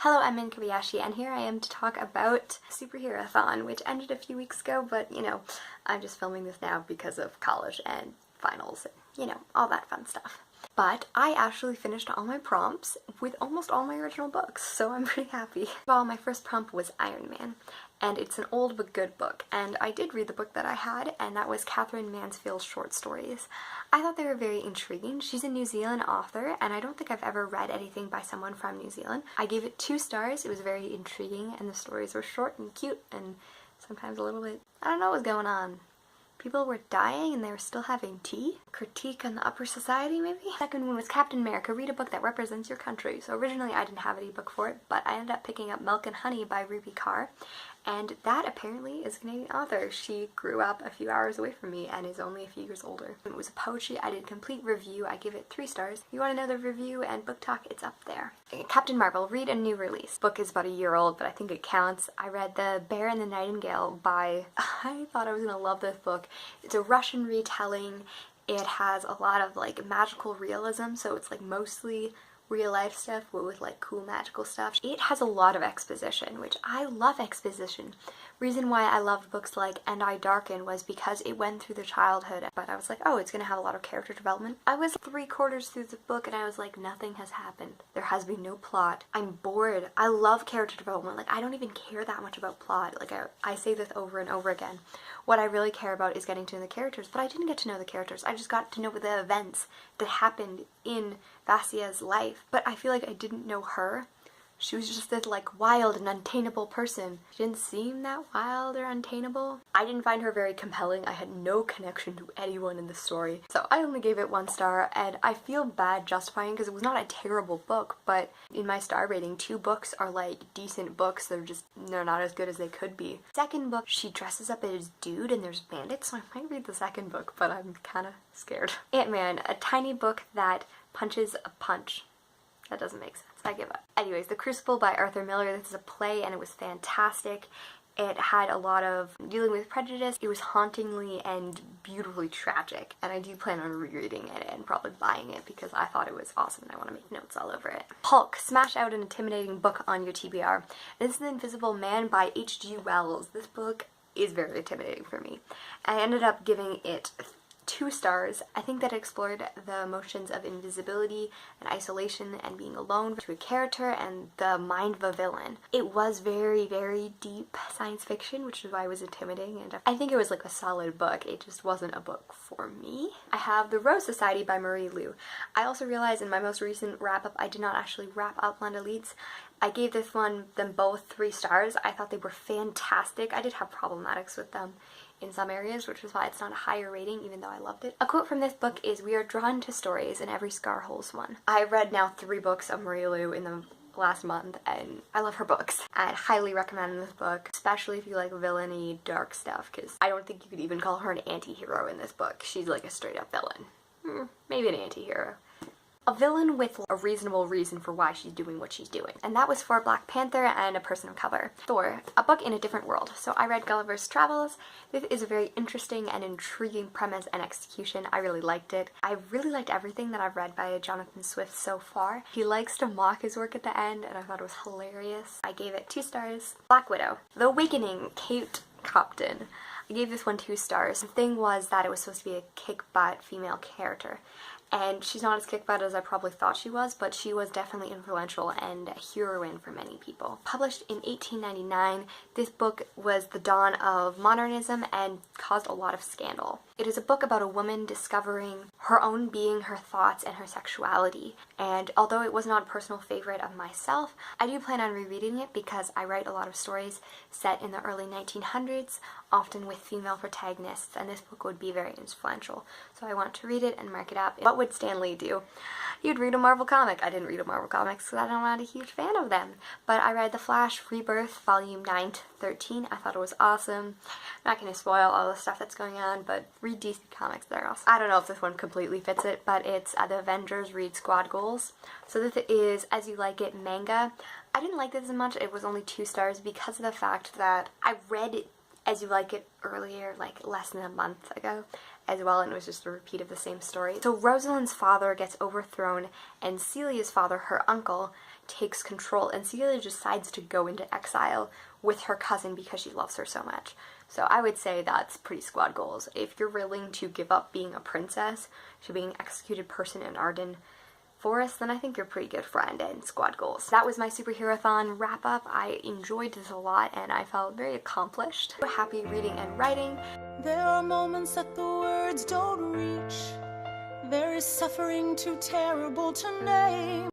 Hello, I'm Min Kobayashi, and here I am to talk about Superheroathon, which ended a few weeks ago, but, I'm just filming this now because of college and finals and, all that fun stuff. But I actually finished all my prompts with almost all my original books, so I'm pretty happy. Well, my first prompt was Iron Man, and it's an old but good book, and I did read the book that I had, and that was Katherine Mansfield's short stories. I thought they were very intriguing. She's a New Zealand author, and I don't think I've ever read anything by someone from New Zealand. I gave it 2 stars. It was very intriguing, and the stories were short and cute, and sometimes a little bit, I don't know what was going on. People were dying and they were still having tea? Critique on the upper society, maybe? Second one was Captain America, read a book that represents your country. So originally I didn't have any book for it, but I ended up picking up Milk and Honey by Rupi Kaur. And that apparently is a Canadian author. She grew up a few hours away from me and is only a few years older. It was a poetry. I did a complete review. I gave it 3 stars. If you want to know the review and book talk, it's up there. Captain Marvel, read a new release. Book is about a year old, but I think it counts. I read The Bear and the Nightingale by... I thought I was gonna love this book. It's a Russian retelling. It has a lot of magical realism, so it's mostly real life stuff with cool magical stuff. It has a lot of exposition, which I love exposition. Reason why I loved books like And I Darken was because it went through the childhood, but I was like, oh, it's gonna have a lot of character development. I was 3/4 through the book and I was like, nothing has happened. There has been no plot. I'm bored. I love character development. I don't even care that much about plot. I say this over and over again. What I really care about is getting to know the characters, but I didn't get to know the characters. I just got to know the events that happened in Vasia's life, but I feel like I didn't know her. She was just this wild and untameable person. She didn't seem that wild or untameable. I didn't find her very compelling. I had no connection to anyone in the story. So I only gave it 1 star, and I feel bad justifying because it was not a terrible book, but in my star rating, 2 books are decent books. They're not as good as they could be. Second book, she dresses up as dude and there's bandits, so I might read the second book, but I'm kind of scared. Ant-Man, a tiny book that punches a punch. That doesn't make sense. I give up. Anyways, The Crucible by Arthur Miller. This is a play and it was fantastic. It had a lot of dealing with prejudice. It was hauntingly and beautifully tragic. And I do plan on rereading it and probably buying it because I thought it was awesome and I want to make notes all over it. Hulk, smash out an intimidating book on your TBR. This is The Invisible Man by H.G. Wells. This book is very intimidating for me. I ended up giving it 2 stars. I think that it explored the emotions of invisibility and isolation and being alone to a character and the mind of a villain. It was very, very deep science fiction, which is why it was intimidating, and I think it was a solid book. It just wasn't a book for me. I have The Rose Society by Marie Lu. I also realized in my most recent wrap-up I did not actually wrap up Land Elites. I gave them both 3 stars. I thought they were fantastic. I did have problematics with them in some areas, which is why it's not a higher rating, even though I loved it. A quote from this book is, "We are drawn to stories and every scar holds one." I read now 3 books of Marie Lu in the last month and I love her books. I'd highly recommend this book, especially if you like villainy, dark stuff, because I don't think you could even call her an anti-hero in this book. She's a straight up villain. Maybe an anti-hero. A villain with a reasonable reason for why she's doing what she's doing. And that was for Black Panther and a person of color. Thor, a book in a different world. So I read Gulliver's Travels. This is a very interesting and intriguing premise and execution. I really liked it. I really liked everything that I've read by Jonathan Swift so far. He likes to mock his work at the end and I thought it was hilarious. I gave it 2 stars. Black Widow, The Awakening, Kate Copton. I gave this one 2 stars. The thing was that it was supposed to be a kick-butt female character. And she's not as kick-butt as I probably thought she was, but she was definitely influential and a heroine for many people. Published in 1899, this book was the dawn of modernism and caused a lot of scandal. It is a book about a woman discovering her own being, her thoughts, and her sexuality. And although it was not a personal favorite of myself, I do plan on rereading it because I write a lot of stories set in the early 1900s, often with female protagonists, and this book would be very influential. So I want to read it and mark it up. What would Stan Lee do? You'd read a Marvel comic. I didn't read a Marvel comics because I'm not a huge fan of them. But I read The Flash Rebirth Volume 9 to 13. I thought it was awesome. I'm not going to spoil all the stuff that's going on, but read DC comics, they're awesome. I don't know if this one completely fits it, but it's the Avengers Read Squad Goals. So this is As You Like It Manga. I didn't like this as much. It was only 2 stars because of the fact that I read As You Like It earlier, less than a month ago as well, and it was just a repeat of the same story. So Rosalind's father gets overthrown and Celia's father, her uncle, takes control, and Celia decides to go into exile with her cousin because she loves her so much. So I would say that's pretty squad goals. If you're willing to give up being a princess to being an executed person in Arden Forest, then I think you're a pretty good friend and squad goals. That was my Superheroathon wrap up. I enjoyed this a lot and I felt very accomplished. Happy reading and writing. There are moments that the words don't reach. There is suffering too terrible to name.